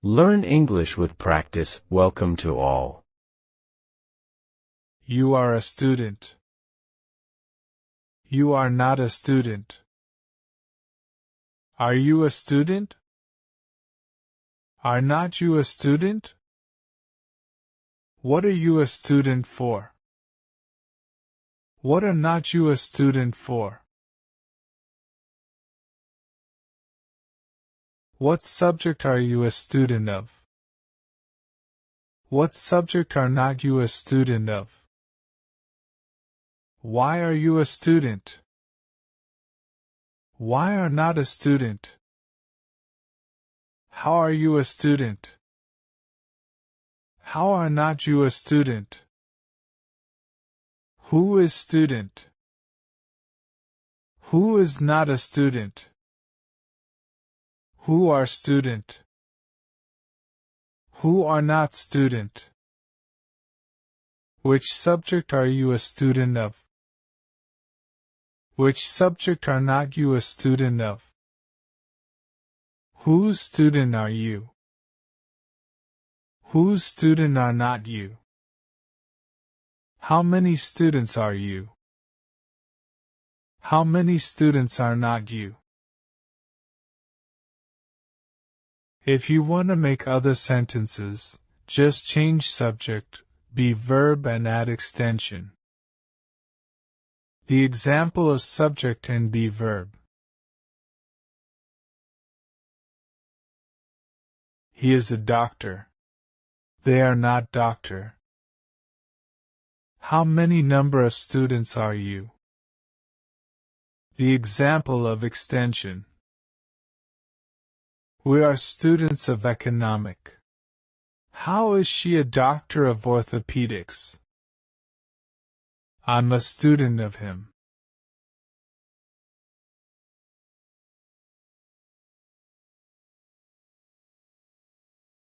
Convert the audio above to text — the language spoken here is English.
Learn English with practice. Welcome to all. You are a student. You are not a student. Are you a student? Are not you a student? What are you a student for? What are not you a student for? What subject are you a student of? What subject are not you a student of? Why are you a student? Why are not a student? How are you a student? How are not you a student? Who is student? Who is not a student? Who are student? Who are not student? Which subject are you a student of? Which subject are not you a student of? Whose student are you? Whose student are not you? How many students are you? How many students are not you? If you want to make other sentences, just change subject, be verb and add extension. The example of subject and be verb. He is a doctor. They are not doctor. How many number of students are you? The example of extension. We are students of economic. How is she a doctor of orthopedics? I'm a student of him.